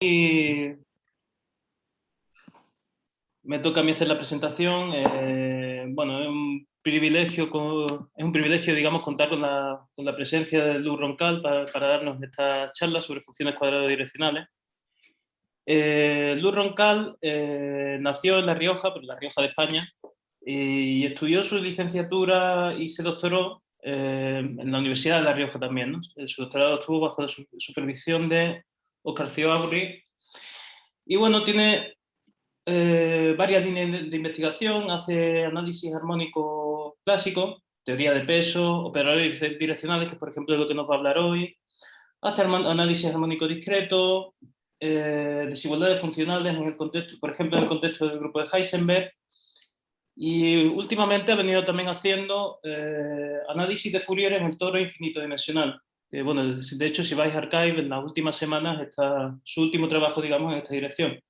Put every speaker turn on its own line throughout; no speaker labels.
Y me toca a mí hacer la presentación. Bueno, es un privilegio, digamos, contar con la presencia de Luz Roncal para darnos esta charla sobre funciones cuadradas direccionales. Luz Roncal nació en La Rioja, pero en La Rioja de España, y estudió su licenciatura y se doctoró en la Universidad de La Rioja también, ¿no? Su doctorado estuvo bajo la supervisión de Óscar Cioagri. Y bueno, tiene varias líneas de investigación, hace análisis armónico clásico, teoría de peso, operadores direccionales, que por ejemplo es lo que nos va a hablar hoy, hace análisis armónico discreto, desigualdades funcionales en el contexto, por ejemplo, en el contexto del grupo de Heisenberg, y últimamente ha venido también haciendo análisis de Fourier en el toro infinito dimensional. Bueno, de hecho, si vais a Archive, en las últimas semanas está su último trabajo, digamos, en esta dirección.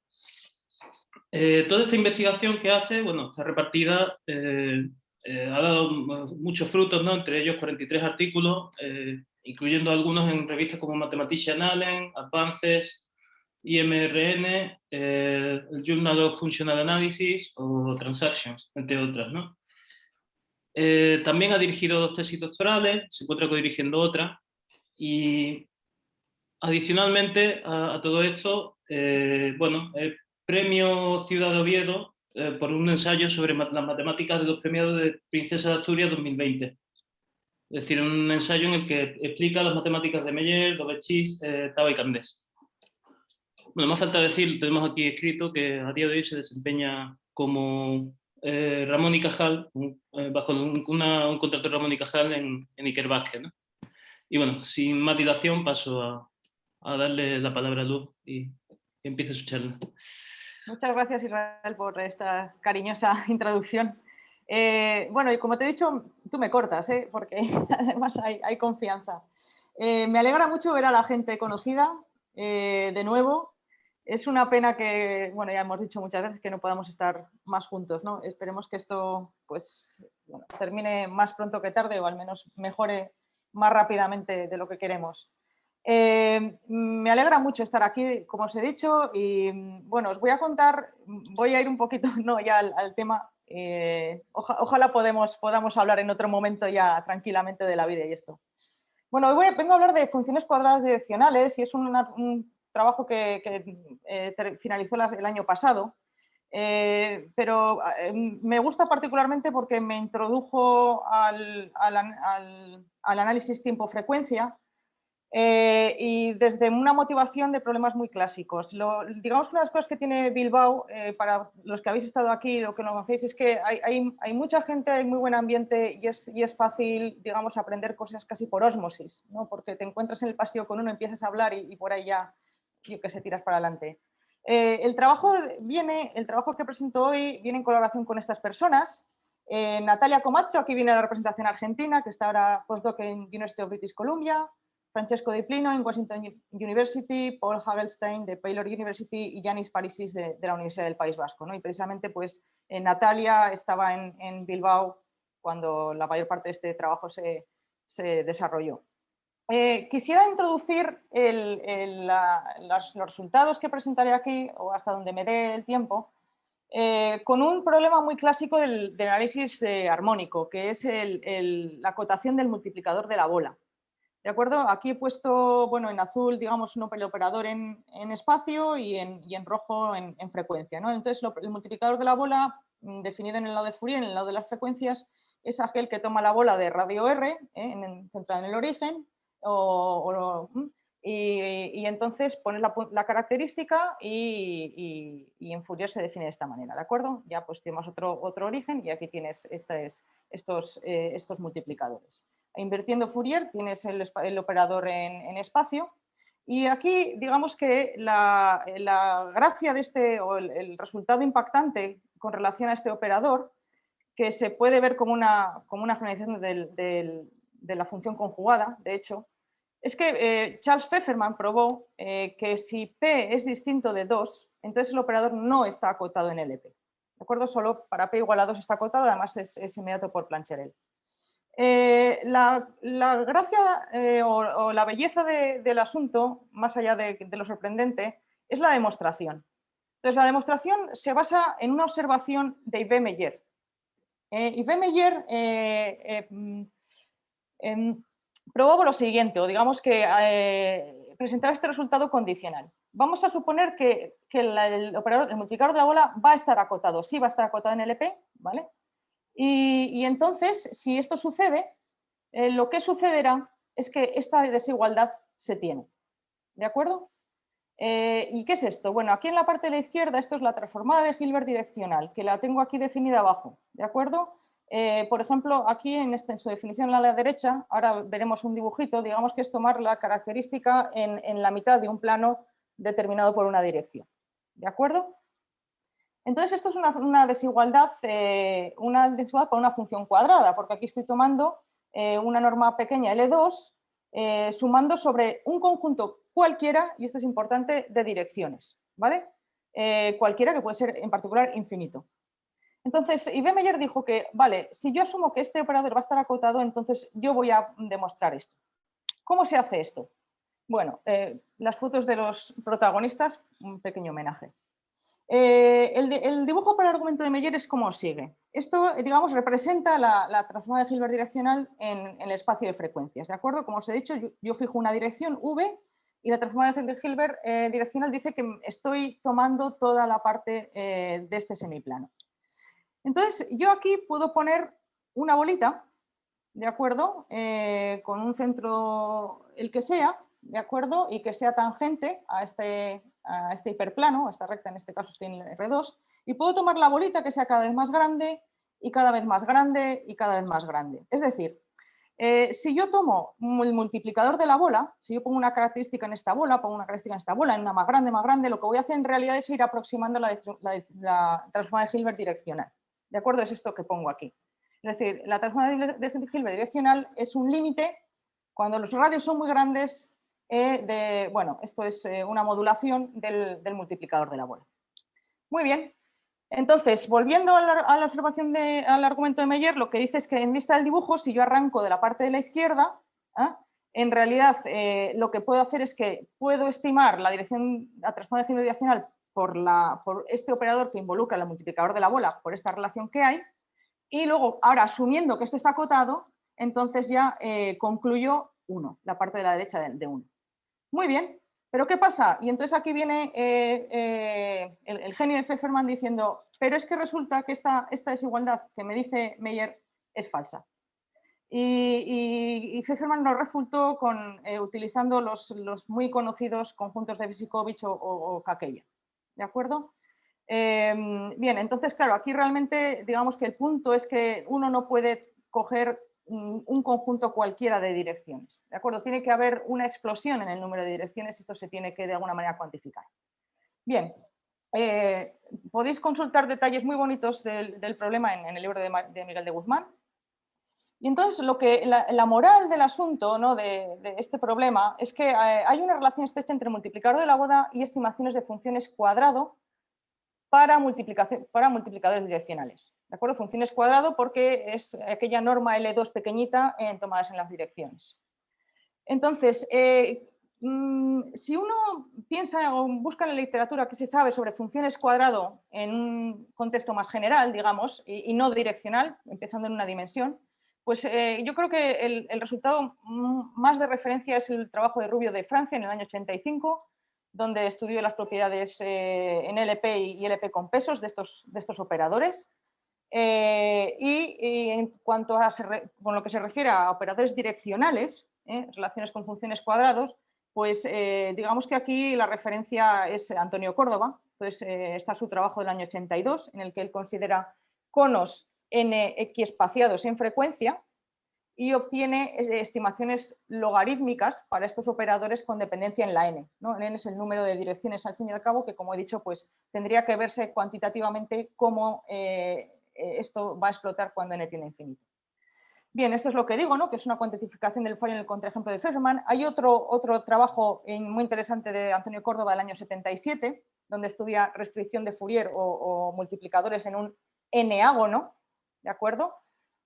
Toda esta investigación que hace, bueno, está repartida, ha dado muchos frutos, ¿no? Entre ellos 43 artículos, incluyendo algunos en revistas como Mathematician Allen, Advances, IMRN, el Journal of Functional Analysis o Transactions, entre otras, ¿no? También ha dirigido 2 tesis doctorales, se encuentra codirigiendo otra, y adicionalmente a todo esto, bueno, premio Ciudad de Oviedo por un ensayo sobre las matemáticas de los premiados de Princesa de Asturias 2020. Es decir, un ensayo en el que explica las matemáticas de Meyer, Dobetchis, Taba y Candés. Bueno, más falta decir, tenemos aquí escrito que a día de hoy se desempeña como Ramón y Cajal, bajo un contrato de Ramón y Cajal en Iker Vázquez, ¿no? Y bueno, sin más dilación paso a darle la palabra a Luz y que empiece su charla.
Muchas gracias, Israel, por esta cariñosa introducción. Bueno, y como te he dicho, tú me cortas, porque además hay confianza. Me alegra mucho ver a la gente conocida de nuevo. Es una pena que, bueno, ya hemos dicho muchas veces que no podamos estar más juntos, ¿no? Esperemos que esto, pues, bueno, termine más pronto que tarde o al menos mejore más rápidamente de lo que queremos. Me alegra mucho estar aquí, como os he dicho, y bueno, os voy a contar, voy a ir un poquito no, ya al tema. Ojalá podamos hablar en otro momento ya tranquilamente de la vida y esto. Bueno, hoy vengo a hablar de funciones cuadradas direccionales y es un trabajo que finalizó el año pasado, pero me gusta particularmente porque me introdujo al análisis tiempo-frecuencia. Y desde una motivación de problemas muy clásicos. Digamos, una de las cosas que tiene Bilbao, para los que habéis estado aquí, lo que no conocéis, es que hay mucha gente, hay muy buen ambiente y es fácil, digamos, aprender cosas casi por ósmosis, ¿no? Porque te encuentras en el pasillo con uno, empiezas a hablar y por ahí ya, yo que sé, tiras para adelante. El trabajo que presento hoy viene en colaboración con estas personas. Natalia Comazzo, aquí viene la representación argentina, que está ahora postdoc en University of British Columbia. Francesco Di Plino en Washington University, Paul Hagelstein de Baylor University y Yanis Parisis de la Universidad del País Vasco, ¿no? Y precisamente pues Natalia estaba en Bilbao cuando la mayor parte de este trabajo se desarrolló. Quisiera introducir los resultados que presentaré aquí, o hasta donde me dé el tiempo, con un problema muy clásico del análisis armónico, que es la acotación del multiplicador de la bola. ¿De acuerdo? Aquí he puesto, bueno, en azul, digamos, el operador en espacio y en rojo en frecuencia, ¿no? Entonces, el multiplicador de la bola, definido en el lado de Fourier, en el lado de las frecuencias, es aquel que toma la bola de radio R, centrada en el origen, y entonces pones la característica y en Fourier se define de esta manera, ¿de acuerdo? Ya pues tenemos otro origen y aquí tienes estos multiplicadores. Invirtiendo Fourier tienes el operador en espacio y aquí digamos que la gracia de este o el resultado impactante con relación a este operador, que se puede ver como una generalización de la función conjugada, de hecho, es que Charles Pfefferman probó que si P es distinto de 2, entonces el operador no está acotado en LP. ¿De acuerdo? Solo para P igual a 2 está acotado, además es inmediato por Plancherel. La gracia o la belleza del asunto, más allá de lo sorprendente, es la demostración. Entonces, la demostración se basa en una observación de Yves Meyer. Yves Meyer probó lo siguiente, o digamos que presentaba este resultado condicional. Vamos a suponer que el multiplicador de la bola va a estar acotado, sí va a estar acotado en LP, ¿vale? Y entonces, si esto sucede, lo que sucederá es que esta desigualdad se tiene, ¿de acuerdo? ¿Y qué es esto? Bueno, aquí en la parte de la izquierda esto es la transformada de Hilbert direccional, que la tengo aquí definida abajo, ¿de acuerdo? Por ejemplo, aquí en su definición a la derecha, ahora veremos un dibujito, digamos que es tomar la característica en la mitad de un plano determinado por una dirección, ¿de acuerdo? Entonces esto es una desigualdad para una función cuadrada, porque aquí estoy tomando una norma pequeña L2 sumando sobre un conjunto cualquiera, y esto es importante, de direcciones, ¿vale? Cualquiera que puede ser en particular infinito. Entonces, Yves Meyer dijo que, vale, si yo asumo que este operador va a estar acotado, entonces yo voy a demostrar esto. ¿Cómo se hace esto? Bueno, las fotos de los protagonistas, un pequeño homenaje. El dibujo para el argumento de Meyer es como sigue. Esto, digamos, representa la transformada de Hilbert direccional en el espacio de frecuencias, ¿de acuerdo? Como os he dicho, yo fijo una dirección V y la transformada de Hilbert direccional dice que estoy tomando toda la parte de este semiplano. Entonces, yo aquí puedo poner una bolita, ¿de acuerdo? Con un centro, el que sea, ¿de acuerdo? Y que sea tangente a este hiperplano, a esta recta, en este caso estoy en el R2, y puedo tomar la bolita que sea cada vez más grande y cada vez más grande y cada vez más grande. Es decir, si yo tomo el multiplicador de la bola, si yo pongo una característica en esta bola, pongo una característica en esta bola, en una más grande, lo que voy a hacer en realidad es ir aproximando la transformada de Hilbert direccional. ¿De acuerdo? Es esto que pongo aquí. Es decir, la transformada de Hilbert direccional es un límite cuando los radios son muy grandes bueno, esto es una modulación del multiplicador de la bola. Muy bien. Entonces, volviendo a la observación al argumento de Meyer, lo que dice es que en vista del dibujo, si yo arranco de la parte de la izquierda, en realidad lo que puedo hacer es que puedo estimar la transformación de Hilbert direccional por este operador que involucra el multiplicador de la bola, por esta relación que hay, y luego, ahora asumiendo que esto está acotado, entonces ya concluyo 1, la parte de la derecha de 1. Muy bien, pero ¿qué pasa? Y entonces aquí viene el genio de Pfefferman diciendo, pero es que resulta que esta desigualdad que me dice Meyer es falsa. Y Pfefferman lo refutó utilizando los muy conocidos conjuntos de Vesikovich o Kakeya. ¿De acuerdo? Bien, entonces, claro, aquí realmente digamos que el punto es que uno no puede coger un conjunto cualquiera de direcciones, ¿de acuerdo? Tiene que haber una explosión en el número de direcciones y esto se tiene que de alguna manera cuantificar. Bien, podéis consultar detalles muy bonitos del problema en el libro de Miguel de Guzmán. Y entonces la moral del asunto, ¿no? de este problema es que hay una relación estrecha entre multiplicador de la bola y estimaciones de funciones cuadrado para multiplicadores direccionales. ¿De acuerdo? Funciones cuadrado porque es aquella norma L2 pequeñita tomadas en las direcciones. Entonces, si uno piensa o busca en la literatura qué se sabe sobre funciones cuadrado en un contexto más general, digamos, y no direccional, empezando en una dimensión, pues yo creo que el resultado más de referencia es el trabajo de Rubio de Francia en el año 85, donde estudió las propiedades en LP y LP con pesos de estos operadores. Y en cuanto a con lo que se refiere a operadores direccionales, relaciones con funciones cuadrados, pues digamos que aquí la referencia es Antonio Córdoba. Entonces está su trabajo del año 82, en el que él considera conos n equiespaciados en frecuencia y obtiene estimaciones logarítmicas para estos operadores con dependencia en la n, ¿no? N es el número de direcciones al fin y al cabo, que como he dicho, pues tendría que verse cuantitativamente cómo esto va a explotar cuando n tiende a infinito. Bien, esto es lo que digo, ¿no? Que es una cuantificación del fallo en el contraejemplo de Pfefferman. Hay otro trabajo muy interesante de Antonio Córdoba del año 77, donde estudia restricción de Fourier o multiplicadores en un n-ágono, ¿de acuerdo?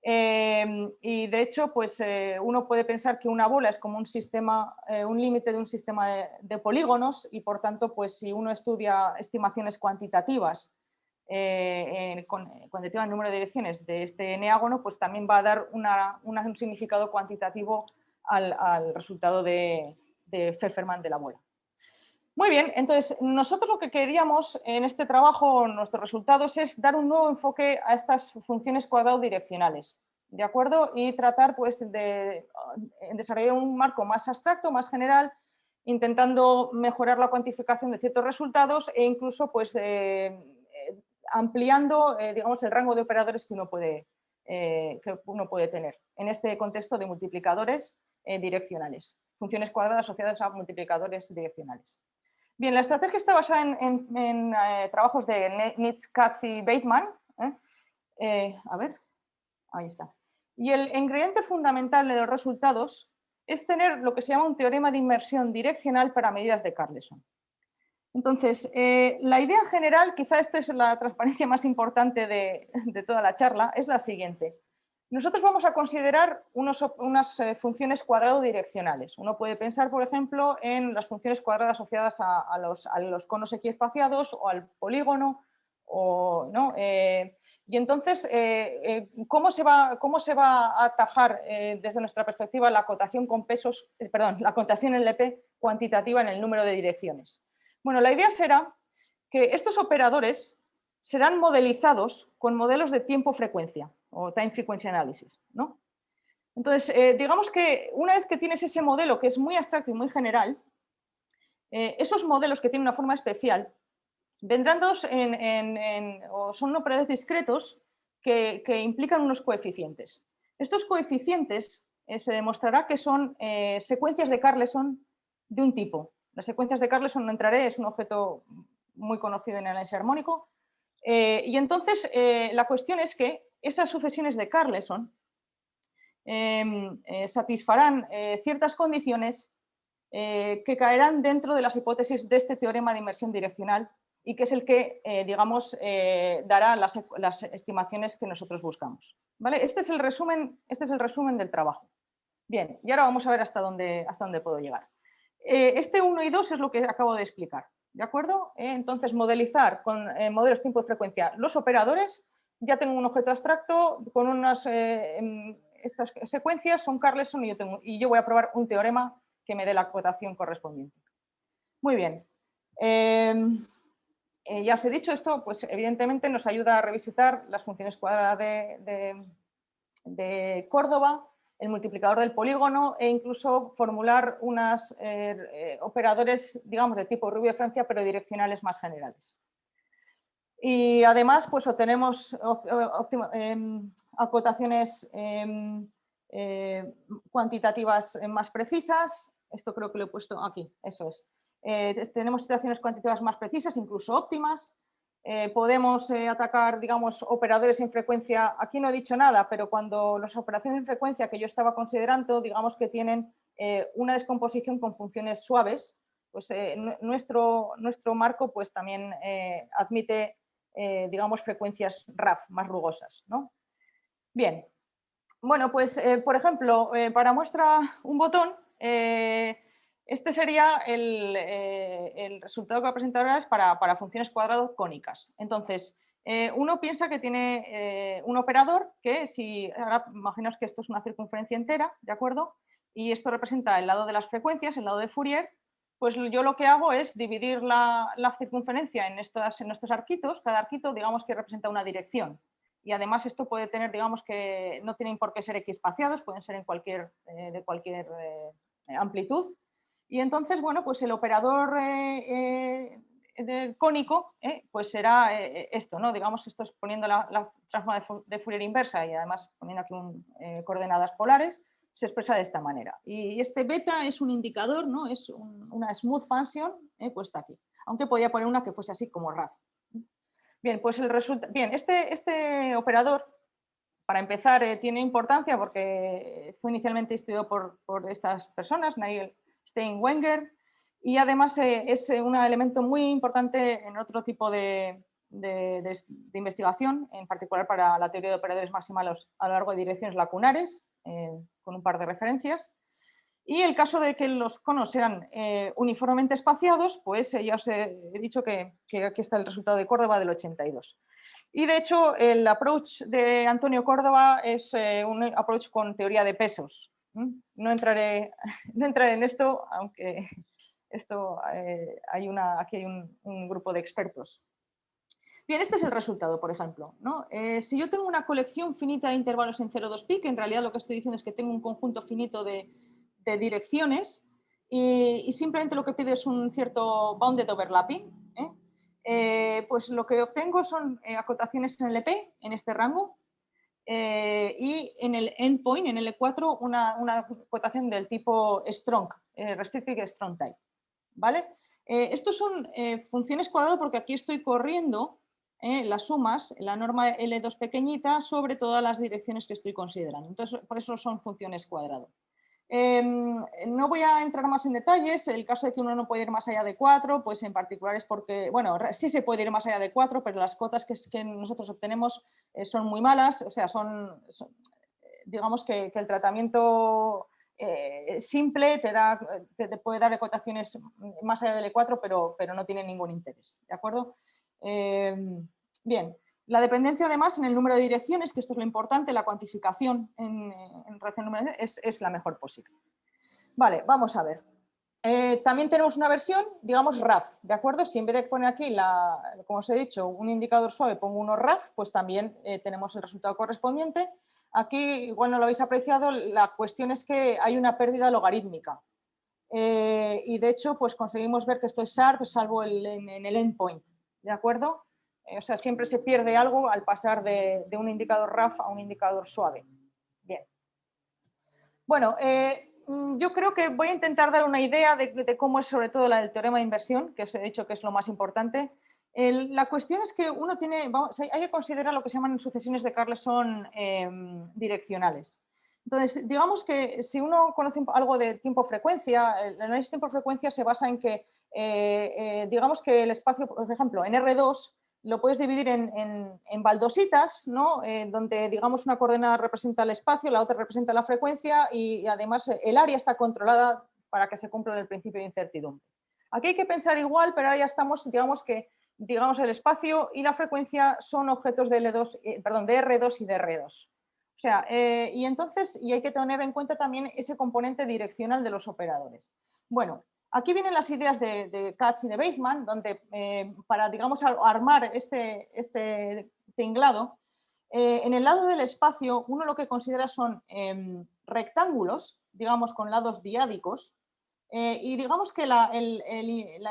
Y de hecho, pues uno puede pensar que una bola es como un sistema, un límite de un sistema de polígonos y por tanto, pues si uno estudia estimaciones cuantitativas cuantitativa el número de direcciones de este eneágono, pues también va a dar un significado cuantitativo al resultado de Pfefferman de la bola. Muy bien, entonces nosotros lo que queríamos en este trabajo, nuestros resultados, es dar un nuevo enfoque a estas funciones cuadrado direccionales, ¿de acuerdo? Y tratar pues, de desarrollar un marco más abstracto, más general, intentando mejorar la cuantificación de ciertos resultados e incluso pues, ampliando digamos, el rango de operadores que uno puede tener en este contexto de multiplicadores direccionales, funciones cuadradas asociadas a multiplicadores direccionales. Bien, la estrategia está basada en trabajos de Nitz, Katz y Bateman. A ver, ahí está. Y el ingrediente fundamental de los resultados es tener lo que se llama un teorema de inmersión direccional para medidas de Carleson. Entonces, la idea general, quizá esta es la transparencia más importante de toda la charla, es la siguiente. Nosotros vamos a considerar unas funciones cuadrado direccionales. Uno puede pensar, por ejemplo, en las funciones cuadradas asociadas a los conos equiespaciados o al polígono. ¿No? Y entonces, ¿cómo se va a atajar desde nuestra perspectiva la acotación con pesos, la acotación LP cuantitativa en el número de direcciones? Bueno, la idea será que estos operadores serán modelizados con modelos de tiempo-frecuencia o time frequency analysis, ¿no? Entonces, digamos que una vez que tienes ese modelo que es muy abstracto y muy general, esos modelos que tienen una forma especial vendrán dados o son operadores discretos que implican unos coeficientes. Estos coeficientes se demostrará que son secuencias de Carleson de un tipo. Las secuencias de Carleson no entraré, es un objeto muy conocido en el análisis armónico. Y entonces la cuestión es que esas sucesiones de Carleson satisfarán ciertas condiciones que caerán dentro de las hipótesis de este teorema de inmersión direccional y que es el que, digamos, dará las estimaciones que nosotros buscamos. ¿Vale? Este es el resumen del trabajo. Bien, y ahora vamos a ver hasta dónde puedo llegar. Este 1 y 2 es lo que acabo de explicar. ¿De acuerdo? Entonces, modelizar con modelos tiempo y frecuencia los operadores. Ya tengo un objeto abstracto con estas secuencias, son Carleson y yo voy a probar un teorema que me dé la acotación correspondiente. Muy bien. Ya os he dicho esto, pues evidentemente nos ayuda a revisitar las funciones cuadradas de Córdoba, el multiplicador del polígono e incluso formular unos operadores, digamos, de tipo Rubio de Francia, pero direccionales más generales. Y además, pues obtenemos acotaciones cuantitativas más precisas. Esto creo que lo he puesto aquí, eso es. Tenemos situaciones cuantitativas más precisas, incluso óptimas. Podemos atacar, digamos, operadores en frecuencia. Aquí no he dicho nada, pero cuando las operaciones en frecuencia que yo estaba considerando, digamos que tienen una descomposición con funciones suaves, pues nuestro marco pues también admite, digamos, frecuencias RAF más rugosas, ¿no? Bien. Bueno, pues, por ejemplo, para muestra un botón, este sería el resultado que va a presentar ahora es para funciones cuadrado cónicas. Entonces, uno piensa que tiene un operador que, ahora imaginaos que esto es una circunferencia entera, ¿de acuerdo? Y esto representa el lado de las frecuencias, el lado de Fourier. Pues yo lo que hago es dividir la circunferencia en estos arquitos. Cada arquito, digamos que representa una dirección. Y además esto puede tener, digamos que no tienen por qué ser equiespaciados, pueden ser de cualquier amplitud. Y entonces, bueno, pues el operador del cónico pues será esto, ¿no? Digamos que esto es poniendo la transforma de Fourier inversa y además poniendo aquí coordenadas polares, se expresa de esta manera. Y este beta es un indicador, ¿no? Es una smooth function puesta aquí, aunque podía poner una que fuese así como RAF. Bien, pues este operador, para empezar, tiene importancia porque fue inicialmente estudiado por estas personas, Nigel Steinwenger, y además es un elemento muy importante en otro tipo de de investigación, en particular para la teoría de operadores maximales a lo largo de direcciones lacunares, con un par de referencias. Y el caso de que los conos sean uniformemente espaciados, pues ya os he dicho que aquí está el resultado de Córdoba del 82. Y de hecho, el approach de Antonio Córdoba es un approach con teoría de pesos. No entraré en esto, aunque aquí hay un grupo de expertos. Bien, este es el resultado, por ejemplo, ¿no? Si yo tengo una colección finita de intervalos en 0,2 pi, que en realidad lo que estoy diciendo es que tengo un conjunto finito de direcciones y simplemente lo que pido es un cierto bounded overlapping, pues lo que obtengo son acotaciones en LP, en este rango, y en el endpoint, en L4, una acotación del tipo strong, restricted strong type. ¿Vale? Estos son funciones cuadrado porque aquí estoy corriendo las sumas, la norma L2 pequeñita sobre todas las direcciones que estoy considerando. Entonces, por eso son funciones cuadrado. No voy a entrar más en detalles. El caso de que uno no puede ir más allá de 4, pues en particular es porque, bueno, sí se puede ir más allá de 4, pero las cotas que nosotros obtenemos son muy malas, o sea, digamos que el tratamiento simple te puede dar ecuaciones más allá del E4, pero no tiene ningún interés, ¿de acuerdo? Bien. La dependencia, además, en el número de direcciones, que esto es lo importante, la cuantificación en relación al número de direcciones, es la mejor posible. Vale, vamos a ver. También tenemos una versión, digamos, RAF, ¿de acuerdo? Si en vez de poner aquí, como os he dicho, un indicador suave, pongo uno RAF, pues también tenemos el resultado correspondiente. Aquí, igual no lo habéis apreciado, la cuestión es que hay una pérdida logarítmica. Y de hecho, pues conseguimos ver que esto es sharp, salvo en el endpoint, ¿de acuerdo? O sea, siempre se pierde algo al pasar de un indicador RAF a un indicador suave. Bien. Bueno, yo creo que voy a intentar dar una idea de cómo es sobre todo la del teorema de inversión, que os he dicho que es lo más importante. La cuestión es que uno hay que considerar lo que se llaman sucesiones de Carlson direccionales. Entonces, digamos que si uno conoce algo de tiempo-frecuencia, el análisis tiempo-frecuencia se basa en que, digamos que el espacio, por ejemplo, en R2, lo puedes dividir en baldositas, ¿no? Donde, digamos, una coordenada representa el espacio, la otra representa la frecuencia y además el área está controlada para que se cumpla el principio de incertidumbre. Aquí hay que pensar igual, pero ahora ya estamos, digamos, el espacio y la frecuencia son objetos de R2 y de R2. O sea, y hay que tener en cuenta también ese componente direccional de los operadores. Bueno, aquí vienen las ideas de Katz y de Weizmann, donde para, digamos, armar este tinglado, en el lado del espacio uno lo que considera son rectángulos, digamos, con lados diádicos, y digamos que la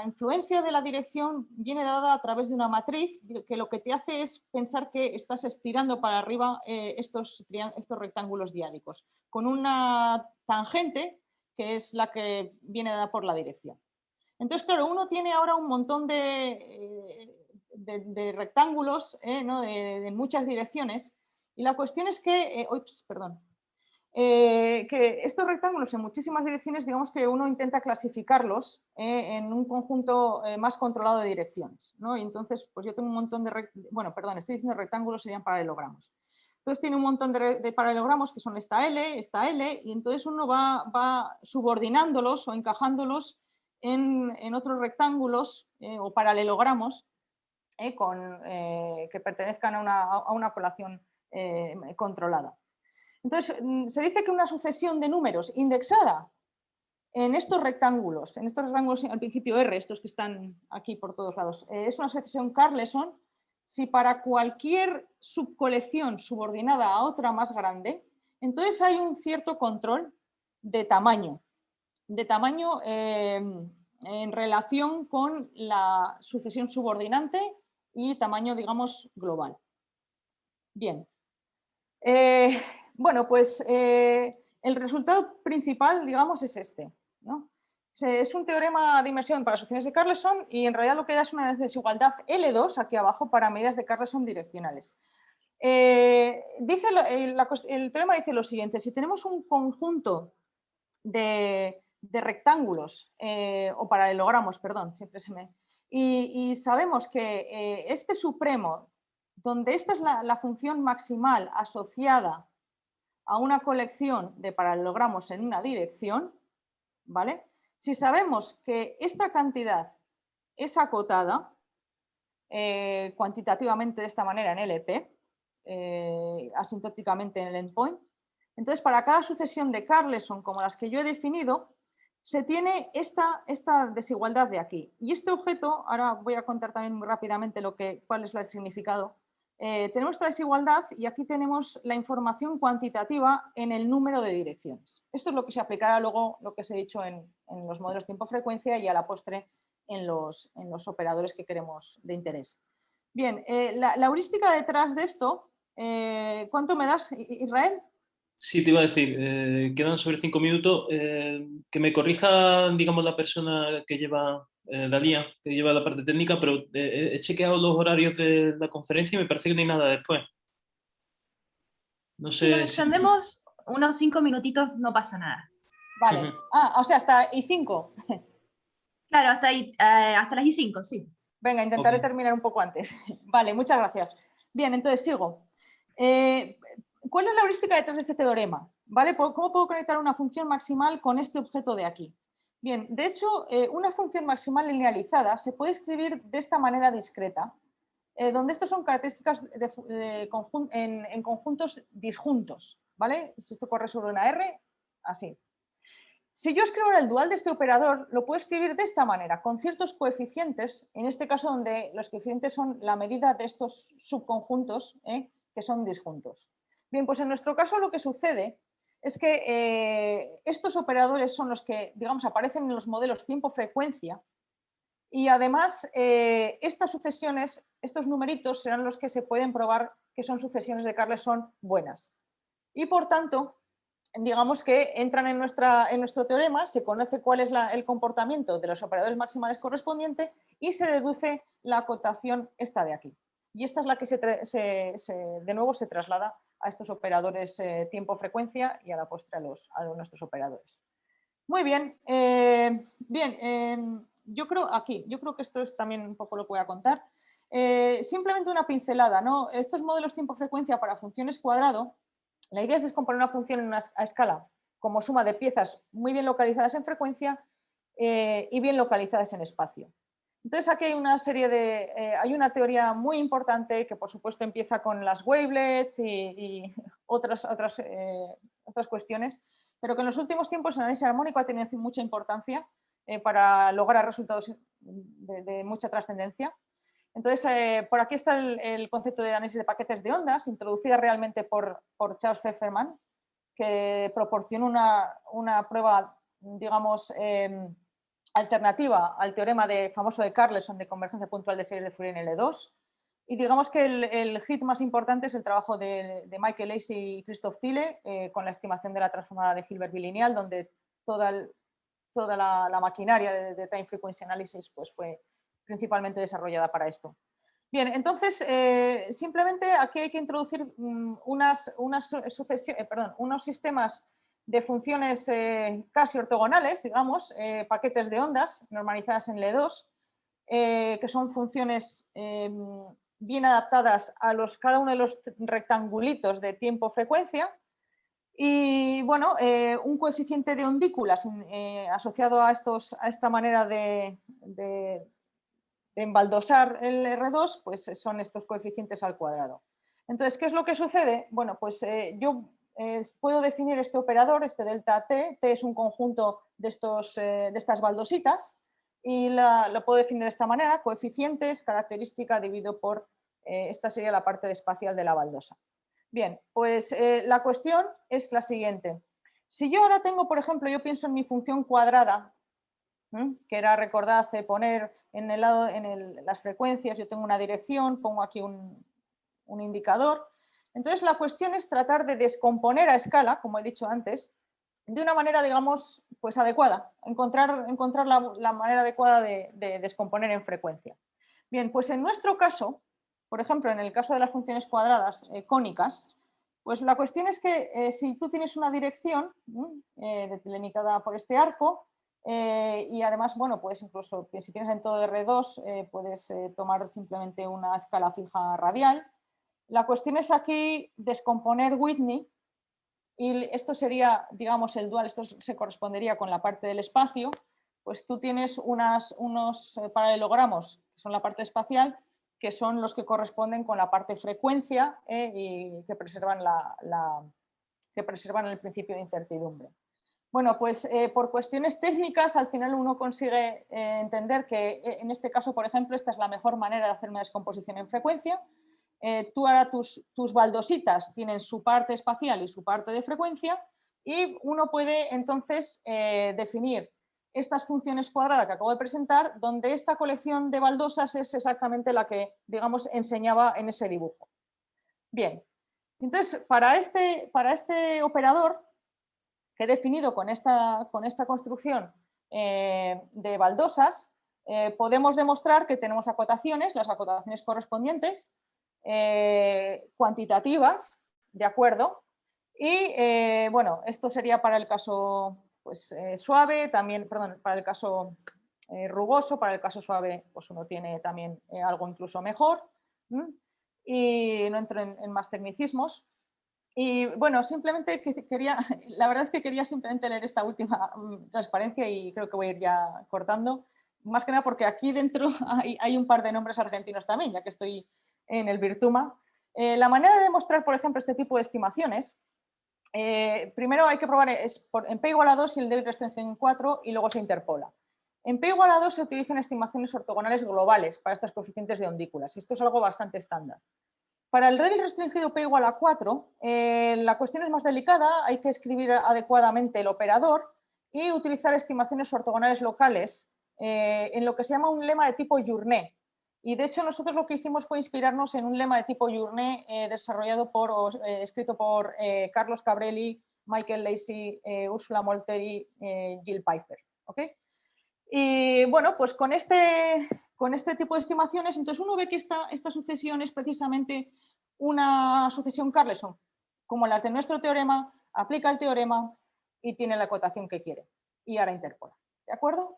influencia de la dirección viene dada a través de una matriz que lo que te hace es pensar que estás estirando para arriba estos rectángulos diádicos, con una tangente que es la que viene dada por la dirección. Entonces, claro, uno tiene ahora un montón de rectángulos, ¿no? de muchas direcciones, y la cuestión es que, que estos rectángulos en muchísimas direcciones, digamos que uno intenta clasificarlos en un conjunto más controlado de direcciones, ¿no? Y entonces, pues yo tengo un montón estoy diciendo rectángulos, serían paralelogramos. Entonces tiene un montón de paralelogramos que son esta L, y entonces uno va subordinándolos o encajándolos en otros rectángulos o paralelogramos que pertenezcan a una población controlada. Entonces, se dice que una sucesión de números indexada en estos rectángulos al principio R, estos que están aquí por todos lados, es una sucesión Carleson si para cualquier subcolección subordinada a otra más grande, entonces hay un cierto control de tamaño en relación con la sucesión subordinante y tamaño, digamos, global. Bien. Bueno, pues el resultado principal, digamos, es este, ¿no? Es un teorema de inversión para sucesiones de Carleson y en realidad lo que da es una desigualdad L2 aquí abajo para medidas de Carleson direccionales. El teorema dice lo siguiente: si tenemos un conjunto de rectángulos o paralelogramos, perdón, siempre Y sabemos que este supremo, donde esta es la función maximal asociada a una colección de paralelogramos en una dirección, ¿vale? Si sabemos que esta cantidad es acotada cuantitativamente de esta manera en LP, asintóticamente en el endpoint, entonces para cada sucesión de Carleson como las que yo he definido, se tiene esta desigualdad de aquí. Y este objeto, ahora voy a contar también muy rápidamente cuál es el significado. Tenemos esta desigualdad y aquí tenemos la información cuantitativa en el número de direcciones. Esto es lo que se aplicará luego, lo que os he dicho en los modelos tiempo-frecuencia y a la postre en los operadores que queremos de interés. Bien, la heurística detrás de esto, ¿cuánto me das, Israel?
Sí, te iba a decir, quedan sobre 5 minutos. Que me corrija, digamos, la persona que lleva, Dalía, que lleva la parte técnica, pero he chequeado los horarios de la conferencia y me parece que no hay nada después. No
Si nos
sé si...
extendemos unos 5 minutitos, no pasa nada.
Vale. O sea, hasta I5.
Claro, hasta ahí, hasta las I5, sí.
Venga, intentaré terminar un poco antes. Vale, muchas gracias. Bien, entonces sigo. ¿Cuál es la heurística detrás de este teorema? ¿Vale? ¿Cómo puedo conectar una función maximal con este objeto de aquí? Bien, de hecho, una función maximal linealizada se puede escribir de esta manera discreta, donde estos son características en conjuntos disjuntos, ¿vale? Si esto corre sobre una R, así. Si yo escribo el dual de este operador, lo puedo escribir de esta manera, con ciertos coeficientes, en este caso donde los coeficientes son la medida de estos subconjuntos que son disjuntos. Bien, pues en nuestro caso lo que sucede es que estos operadores son los que, digamos, aparecen en los modelos tiempo-frecuencia y además estas sucesiones, estos numeritos serán los que se pueden probar que son sucesiones de Carleson buenas. Y por tanto, digamos que entran en nuestro teorema, se conoce cuál es el comportamiento de los operadores maximales correspondiente y se deduce la acotación esta de aquí. Y esta es la que de nuevo se traslada a estos operadores tiempo-frecuencia y a la postre a nuestros operadores. Muy bien. Yo creo que esto es también un poco lo que voy a contar. Simplemente una pincelada, ¿no? Estos modelos tiempo-frecuencia para funciones cuadrado, la idea es descomponer una función a escala como suma de piezas muy bien localizadas en frecuencia y bien localizadas en espacio. Entonces aquí hay una hay una teoría muy importante que por supuesto empieza con las wavelets y otras cuestiones, pero que en los últimos tiempos el análisis armónico ha tenido mucha importancia para lograr resultados de mucha trascendencia. Entonces, por aquí está el concepto de análisis de paquetes de ondas, introducida realmente por Charles Pfefferman, que proporcionó una prueba, digamos, alternativa al teorema famoso de Carleson de convergencia puntual de series de Fourier en L2. Y digamos que el hit más importante es el trabajo de Michael Lacey y Christoph Thiele con la estimación de la transformada de Hilbert bilineal, donde toda la maquinaria de time frequency analysis pues, fue principalmente desarrollada para esto. Bien, entonces, simplemente aquí hay que introducir unos sistemas de funciones casi ortogonales, digamos, paquetes de ondas normalizadas en L2, que son funciones bien adaptadas a cada uno de los rectangulitos de tiempo-frecuencia. Y bueno, un coeficiente de ondículas asociado a esta manera de embaldosar el R2, pues son estos coeficientes al cuadrado. Entonces, ¿qué es lo que sucede? Bueno, pues yo puedo definir este operador, este delta T. T es un conjunto de estas baldositas y lo puedo definir de esta manera, coeficientes, característica dividido por, esta sería la parte espacial de la baldosa. Bien, pues la cuestión es la siguiente. Si yo ahora tengo, por ejemplo, yo pienso en mi función cuadrada, que era, recordad, poner en las frecuencias, yo tengo una dirección, pongo aquí un indicador. Entonces la cuestión es tratar de descomponer a escala, como he dicho antes, de una manera, digamos, pues adecuada, encontrar la manera adecuada de descomponer en frecuencia. Bien, pues en nuestro caso, por ejemplo, en el caso de las funciones cuadradas cónicas, pues la cuestión es que si tú tienes una dirección delimitada por este arco, y además, bueno, puedes incluso, si tienes en todo R2, puedes tomar simplemente una escala fija radial. La cuestión es aquí descomponer Whitney, y esto sería, digamos, el dual, esto se correspondería con la parte del espacio. Pues tú tienes unos paralelogramos, que son la parte espacial, que son los que corresponden con la parte frecuencia y que preservan, que preservan el principio de incertidumbre. Bueno, pues por cuestiones técnicas al final uno consigue entender que en este caso, por ejemplo, esta es la mejor manera de hacer una descomposición en frecuencia. Tú ahora tus baldositas tienen su parte espacial y su parte de frecuencia, y uno puede entonces definir estas funciones cuadradas que acabo de presentar, donde esta colección de baldosas es exactamente la que, digamos, enseñaba en ese dibujo. Bien, entonces para este operador que he definido con esta construcción de baldosas, podemos demostrar que tenemos acotaciones, las acotaciones correspondientes, cuantitativas, ¿de acuerdo? Y bueno, esto sería para el caso pues, suave, también, perdón, para el caso rugoso, para el caso suave pues uno tiene también algo incluso mejor. Y no entro en más tecnicismos. Y bueno, simplemente quería, la verdad es que quería simplemente leer esta última transparencia y creo que voy a ir ya cortando. Más que nada porque aquí dentro hay un par de nombres argentinos también, ya que estoy en el Virtuma. La manera de demostrar, por ejemplo, este tipo de estimaciones, primero hay que probar en P igual a 2 y el débil restringido en 4 y luego se interpola. En P igual a 2 se utilizan estimaciones ortogonales globales para estos coeficientes de ondículas. Esto es algo bastante estándar. Para el débil restringido P igual a 4, la cuestión es más delicada, hay que escribir adecuadamente el operador y utilizar estimaciones ortogonales locales en lo que se llama un lema de tipo Journet. Y de hecho nosotros lo que hicimos fue inspirarnos en un lema de tipo Journet desarrollado escrito por Carlos Cabrelli, Michael Lacey, Ursula Molteri, Jill Pfeiffer. ¿Okay? Y bueno, pues con este tipo de estimaciones, entonces uno ve que esta sucesión es precisamente una sucesión Carlson, como las de nuestro teorema, aplica el teorema y tiene la acotación que quiere. Y ahora interpola. ¿De acuerdo?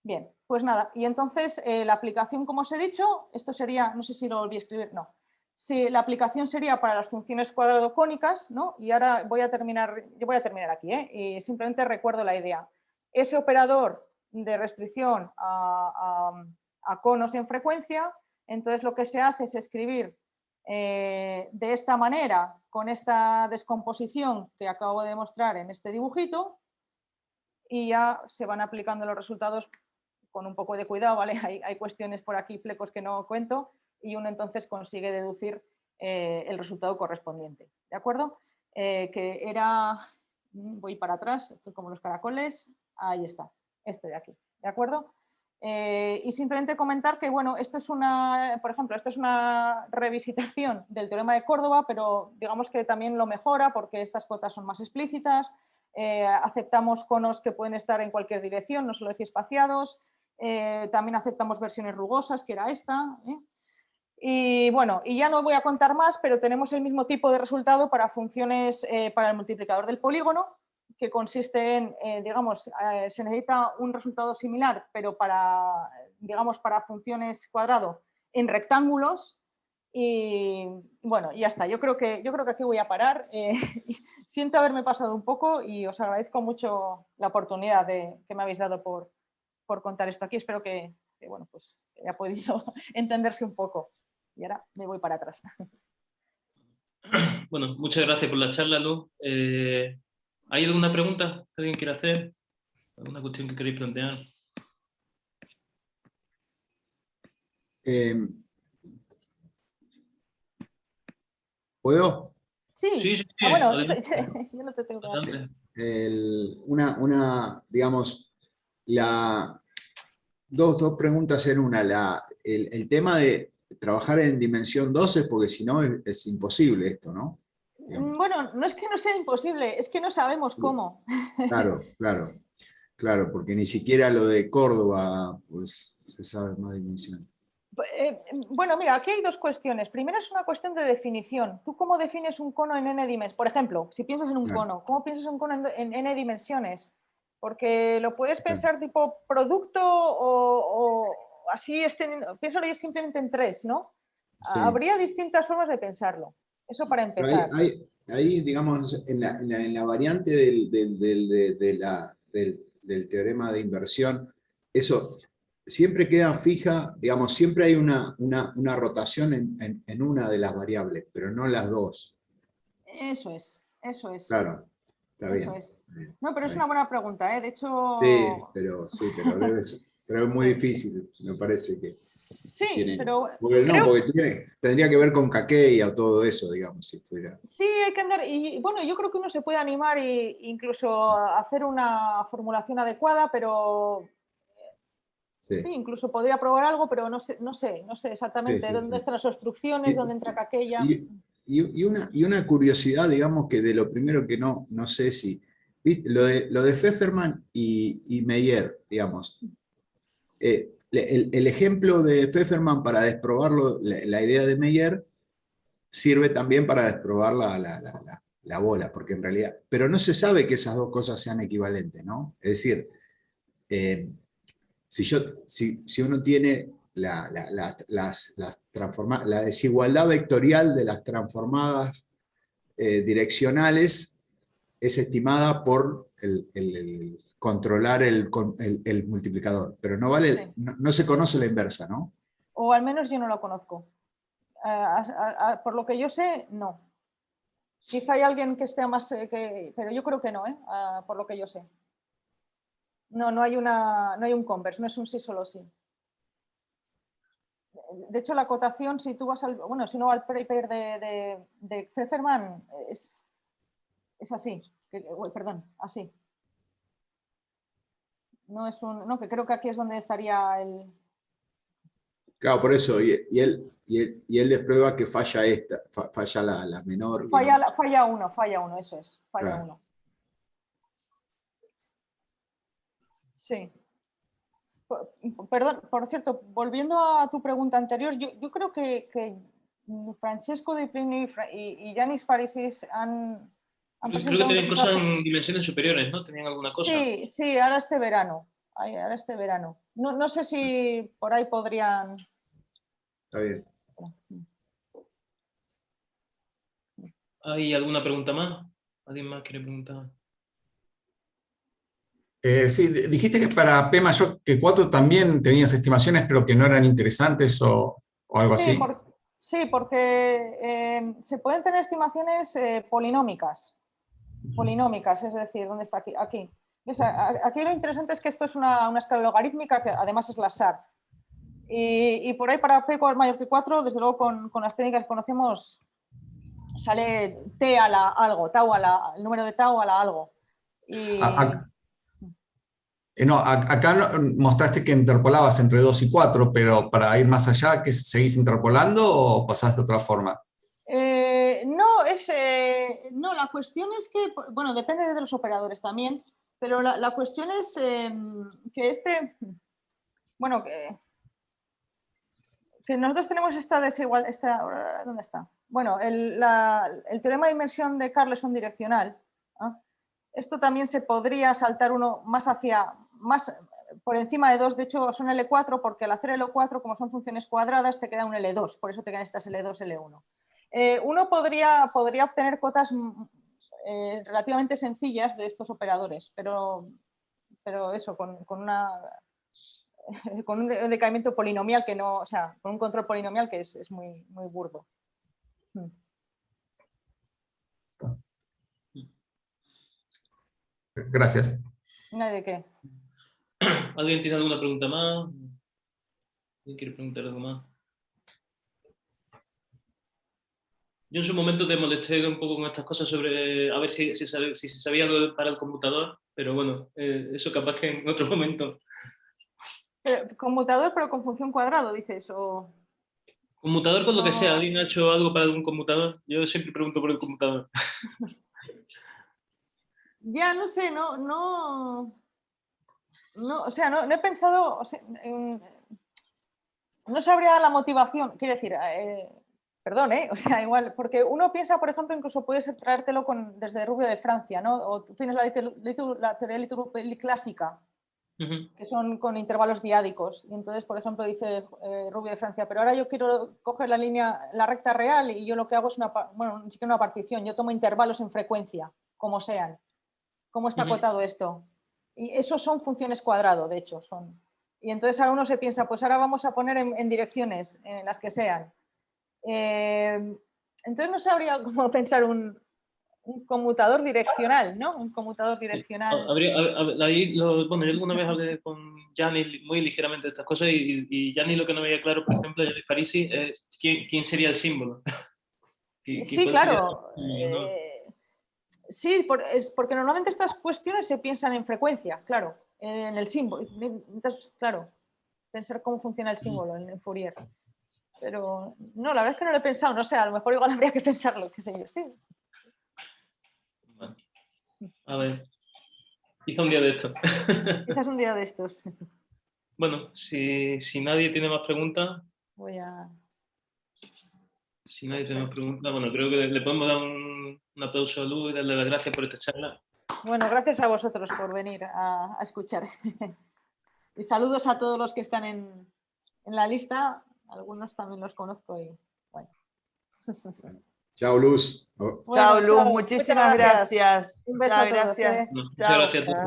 Bien, pues nada. Y entonces la aplicación, como os he dicho, esto sería, no sé si lo volví a escribir, no. Sí, la aplicación sería para las funciones cuadrado-cónicas, ¿no? Y ahora yo voy a terminar aquí, y simplemente recuerdo la idea. Ese operador de restricción a conos en frecuencia, entonces lo que se hace es escribir de esta manera, con esta descomposición que acabo de mostrar en este dibujito, y ya se van aplicando los resultados con un poco de cuidado, ¿vale? Hay cuestiones por aquí, flecos que no cuento, y uno entonces consigue deducir el resultado correspondiente, ¿de acuerdo? Que era, voy para atrás, esto es como los caracoles, ahí está, este de aquí, ¿de acuerdo? Y simplemente comentar que, bueno, esto es por ejemplo, esto es una revisitación del teorema de Córdoba, pero digamos que también lo mejora porque estas cotas son más explícitas, aceptamos conos que pueden estar en cualquier dirección, no solo espaciados, también aceptamos versiones rugosas, que era esta, Y bueno, y ya no voy a contar más, pero tenemos el mismo tipo de resultado para funciones para el multiplicador del polígono, que consiste en, digamos, se necesita un resultado similar, pero digamos, para funciones cuadrado en rectángulos. Y bueno, ya está. Yo creo que aquí voy a parar. Siento haberme pasado un poco y os agradezco mucho la oportunidad que me habéis dado por contar esto aquí. Espero que bueno, pues haya podido entenderse un poco. Y ahora me voy para atrás.
Bueno, muchas gracias por la charla, Luz. ¿Hay alguna pregunta que alguien quiera hacer? ¿Alguna cuestión que queréis plantear?
¿Puedo?
Sí,
Sí,
bueno,
adelante.
yo no te tengo que
Adelante.
Digamos, dos preguntas en una. El tema de trabajar en dimensión 12, porque si no es imposible esto, ¿no? Digamos.
Bueno, no es que no sea imposible, es que no sabemos cómo.
Claro, porque ni siquiera lo de Córdoba pues, se sabe más dimensión.
Bueno, mira, aquí hay dos cuestiones. Primero es una cuestión de definición. ¿Tú cómo defines un cono en n dimensiones? Por ejemplo, si piensas en un cono, ¿cómo piensas un cono en n dimensiones? porque lo puedes pensar tipo producto o así, piénsalo yo simplemente en tres, ¿no?
Sí.
Habría distintas formas de pensarlo. Eso para
Pero
empezar.
ahí, digamos, en la variante del teorema de inversión, eso siempre queda fija, digamos, siempre hay una rotación en una de las variables, pero no las dos.
Eso es, eso es.
Claro, está bien.
Eso es. No, pero es una buena pregunta, ¿eh? De hecho...
Sí, pero pero es muy
Sí.
difícil, me parece que
Sí,
tiene.
pero
Porque tendría que ver con Kakeya o todo eso, digamos, si fuera.
Sí, hay que andar, y bueno, yo creo que uno se puede animar e incluso a hacer una formulación adecuada, pero sí, incluso podría probar algo, pero no sé exactamente dónde están las obstrucciones, dónde entra Kakeya.
Y una curiosidad, digamos, que de lo primero que no sé si, lo de Pfefferman y Meyer, digamos, el ejemplo de Pfefferman para desprobarlo, la idea de Meyer, sirve también para desprobar la bola, porque en realidad, pero no se sabe que esas dos cosas sean equivalentes, ¿no? Es decir, si uno tiene la desigualdad vectorial de las transformadas direccionales, es estimada por el controlar el multiplicador, pero no vale,
Sí.
no se conoce la inversa, ¿no?
O al menos yo no lo conozco. Por lo que yo sé, no. Quizá hay alguien que esté más, pero yo creo que no, por lo que yo sé. No hay un converse, no es un sí solo sí. De hecho, la acotación, si tú vas si uno va al paper de Pfefferman, es así. Perdón, así. No, que creo que aquí es donde estaría el...
Claro, por eso, y él desprueba que falla falla la menor.
Falla uno, eso es, falla uno. Sí. Perdón, por cierto, volviendo a tu pregunta anterior, yo creo que Francesco Di Prini y Yanis Parisis han
Creo
presentado
que
un
tenían cosas
resultado.
en dimensiones superiores, ¿no? Tenían alguna cosa.
Sí, ahora este verano. No sé si por ahí podrían...
Está bien.
¿Hay alguna pregunta más? ¿Alguien más quiere preguntar?
Sí, dijiste que para P mayor que 4 también tenías estimaciones, pero que no eran interesantes o algo
Sí,
así.
porque se pueden tener estimaciones polinómicas. Polinómicas, es decir, ¿dónde está aquí? ¿Ves? Aquí lo interesante es que esto es una escala logarítmica que además es la SAR. Y por ahí para P mayor que 4, desde luego con las técnicas que conocemos, sale T a la algo, el número de tau a la algo.
No, acá mostraste que interpolabas entre 2 y 4, pero para ir más allá, ¿que seguís interpolando o pasás de otra forma?
No, la cuestión es que, bueno, depende de los operadores también, pero la cuestión es que bueno, que nosotros tenemos esta desigualdad, ¿dónde está? Bueno, el teorema de inmersión de Carleson direccional, ¿no? Esto también se podría saltar uno más por encima de 2, de hecho son L4, porque al hacer L4, como son funciones cuadradas, te queda un L2, por eso te quedan estas L2, L1. Uno podría obtener cotas relativamente sencillas de estos operadores, pero eso, con un decaimiento polinomial que no, o sea, con un control polinomial que es muy, muy burdo.
Gracias.
¿No hay de qué?
¿Alguien tiene alguna pregunta más? ¿Alguien quiere preguntar algo más? Yo en su momento te molesté un poco con estas cosas sobre a ver si se sabía algo para el computador, pero bueno, eso capaz que en otro momento.
Conmutador, pero con función cuadrado, dices, o...
Conmutador con lo que sea,
No.
¿alguien ha hecho algo para algún computador? Yo siempre pregunto por el computador.
Ya, no sé, o sea, no he pensado, o sea, no sabría la motivación, quiero decir, Perdón, o sea, igual, porque uno piensa, por ejemplo, incluso puedes traértelo desde Rubio de Francia, ¿no? O tú tienes la teoría litoral clásica, que son con intervalos diádicos. Y entonces, por ejemplo, dice Rubio de Francia, pero ahora yo quiero coger la recta real y yo lo que hago es ni siquiera una partición, yo tomo intervalos en frecuencia, como sean. ¿Cómo está acotado esto? Y esos son funciones cuadrado, de hecho. Y entonces ahora uno se piensa, pues ahora vamos a poner en direcciones, en las que sean. Entonces no sabría cómo pensar un conmutador direccional, ¿no? Un conmutador direccional.
Bueno, yo alguna vez hablé con Gianni muy ligeramente de estas cosas y Gianni lo que no veía claro, por ejemplo, Gianni Parisi, es quién sería el símbolo.
Sí, claro. Sí, porque normalmente estas cuestiones se piensan en frecuencia, claro, en el símbolo. Entonces, claro, pensar cómo funciona el símbolo en Fourier. Pero no, la verdad es que no lo he pensado, no sé, a lo mejor igual habría que pensarlo, qué sé yo, sí.
Bueno, a ver, quizá un día de esto.
Quizás un día de estos.
Bueno, si nadie tiene más preguntas,
Voy a...
si nadie tiene más preguntas, bueno, creo que le podemos dar un aplauso a Lu y darle las gracias por esta charla.
Bueno, gracias a vosotros por venir a escuchar. Y saludos a todos los que están en la lista, algunos también los conozco y bueno.
Chao, Luz.
Bueno,
Chao, Luz,
chao.
muchísimas
Muchas
gracias.
Un beso
Chao,
a todos.
gracias.
Muchas
Chao.
gracias a todos.